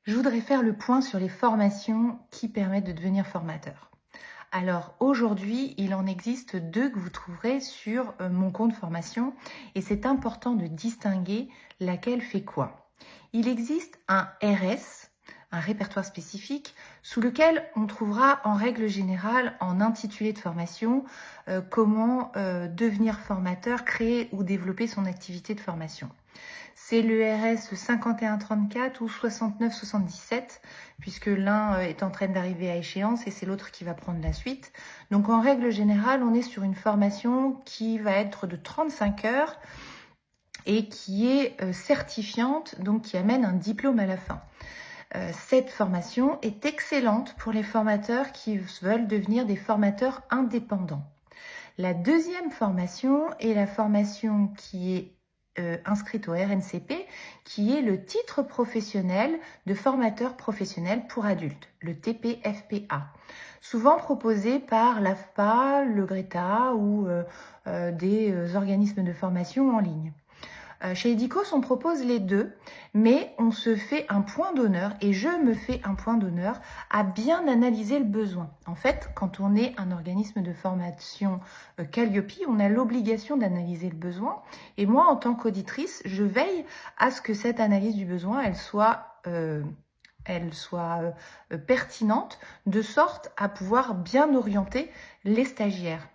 Je voudrais faire le point sur les formations qui permettent de devenir formateur. Alors aujourd'hui, il en existe deux que vous trouverez sur mon compte formation et c'est important de distinguer laquelle fait quoi. Il existe un RS, un répertoire spécifique, sous lequel on trouvera en règle générale en intitulé de formation comment devenir formateur, créer ou développer son activité de formation. C'est le RS 5134 ou 6977, puisque l'un est en train d'arriver à échéance et c'est l'autre qui va prendre la suite. Donc en règle générale, on est sur une formation qui va être de 35 heures et qui est certifiante, donc qui amène un diplôme à la fin. Cette formation est excellente pour les formateurs qui veulent devenir des formateurs indépendants. La deuxième formation est la formation qui est inscrite au RNCP, qui est le titre professionnel de formateur professionnel pour adultes, le TPFPA, souvent proposé par l'AFPA, le GRETA ou des organismes de formation en ligne. Chez Edikos, on propose les deux, mais on se fait un point d'honneur, et je me fais un point d'honneur, à bien analyser le besoin. En fait, quand on est un organisme de formation Calliope, on a l'obligation d'analyser le besoin. Et moi, en tant qu'auditrice, je veille à ce que cette analyse du besoin, elle soit pertinente, de sorte à pouvoir bien orienter les stagiaires.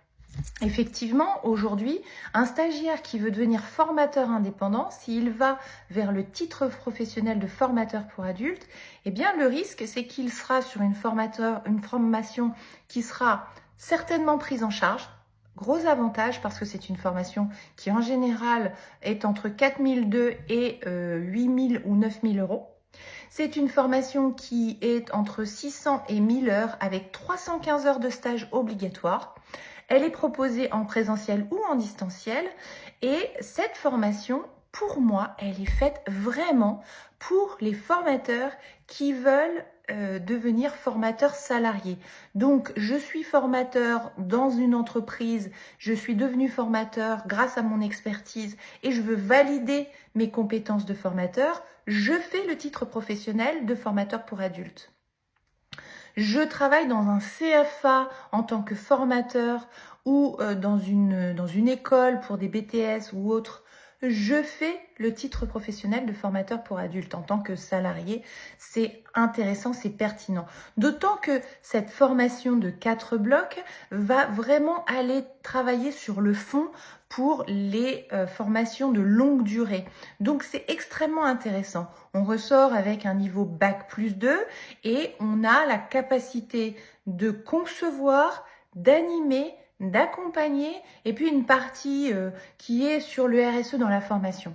Effectivement, aujourd'hui, un stagiaire qui veut devenir formateur indépendant, s'il va vers le titre professionnel de formateur pour adultes, eh bien le risque, c'est qu'il sera sur une formation qui sera certainement prise en charge. Gros avantage parce que c'est une formation qui en général est entre 4 200 et 8 000 ou 9 000 euros. C'est une formation qui est entre 600 et 1000 heures avec 315 heures de stage obligatoire. Elle est proposée en présentiel ou en distanciel et cette formation, pour moi, elle est faite vraiment pour les formateurs qui veulent devenir formateurs salariés. Donc, je suis formateur dans une entreprise, je suis devenu formateur grâce à mon expertise et je veux valider mes compétences de formateur. Je fais le titre professionnel de formateur pour adultes. Je travaille dans un CFA en tant que formateur ou dans une école pour des BTS ou autres. Je fais le titre professionnel de formateur pour adultes en tant que salarié. C'est intéressant, c'est pertinent. D'autant que cette formation de 4 blocs va vraiment aller travailler sur le fond pour les formations de longue durée. Donc c'est extrêmement intéressant. On ressort avec un niveau Bac+2 et on a la capacité de concevoir, d'animer, d'accompagner et puis une partie qui est sur le RSE dans la formation.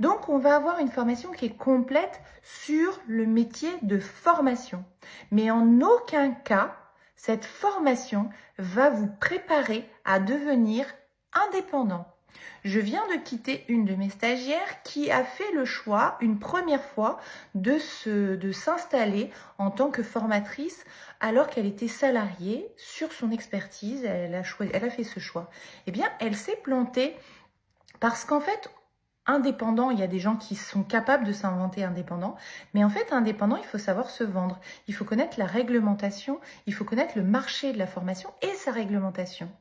Donc on va avoir une formation qui est complète sur le métier de formation. Mais en aucun cas, cette formation va vous préparer à devenir indépendant. Je viens de quitter une de mes stagiaires qui a fait le choix, une première fois, de s'installer en tant que formatrice alors qu'elle était salariée sur son expertise. Elle a fait ce choix. Eh bien, elle s'est plantée parce qu'en fait, indépendant, il y a des gens qui sont capables de s'inventer indépendant, mais en fait, indépendant, il faut savoir se vendre. Il faut connaître la réglementation, il faut connaître le marché de la formation et sa réglementation.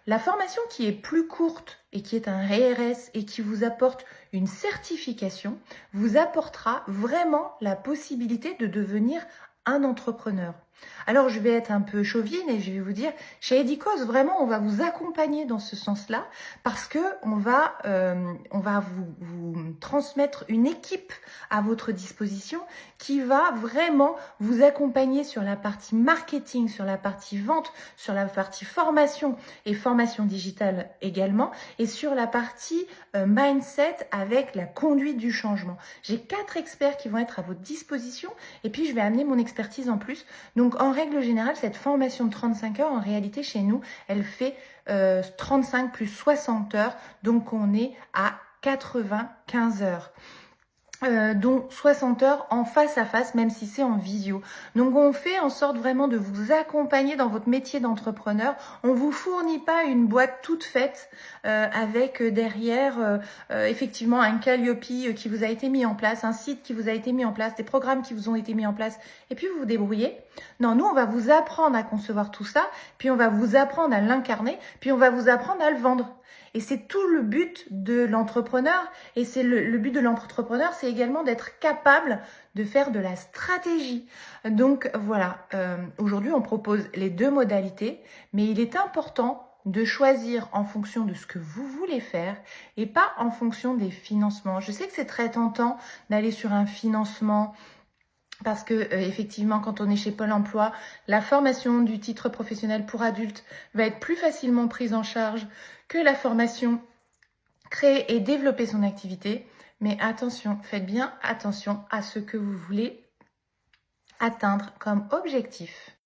La formation qui est plus courte et qui est un RS et qui vous apporte une certification vous apportera vraiment la possibilité de devenir un entrepreneur. Alors, je vais être un peu chauvine et je vais vous dire, chez Edikos, vraiment, on va vous accompagner dans ce sens-là parce que on va vous transmettre une équipe à votre disposition qui va vraiment vous accompagner sur la partie marketing, sur la partie vente, sur la partie formation et formation digitale également et sur la partie mindset avec la conduite du changement. J'ai 4 experts qui vont être à votre disposition et puis je vais amener mon expertise en plus. Donc, en règle générale, cette formation de 35 heures, en réalité, chez nous, elle fait 35 plus 60 heures. Donc, on est à 95 heures. dont 60 heures en face à face, même si c'est en visio. Donc on fait en sorte vraiment de vous accompagner dans votre métier d'entrepreneur. On vous fournit pas une boîte toute faite avec derrière effectivement un Calliope qui vous a été mis en place, un site qui vous a été mis en place, des programmes qui vous ont été mis en place, et puis vous vous débrouillez. Non, nous on va vous apprendre à concevoir tout ça, puis on va vous apprendre à l'incarner, puis on va vous apprendre à le vendre. Et c'est tout le but de l'entrepreneur. Et c'est le but de l'entrepreneur, c'est également d'être capable de faire de la stratégie. Donc voilà, aujourd'hui on propose les deux modalités, mais il est important de choisir en fonction de ce que vous voulez faire et pas en fonction des financements. Je sais que c'est très tentant d'aller sur un financement parce que effectivement, quand on est chez Pôle emploi, la formation du titre professionnel pour adultes va être plus facilement prise en charge que la formation créer et développer son activité. Mais attention, faites bien attention à ce que vous voulez atteindre comme objectif.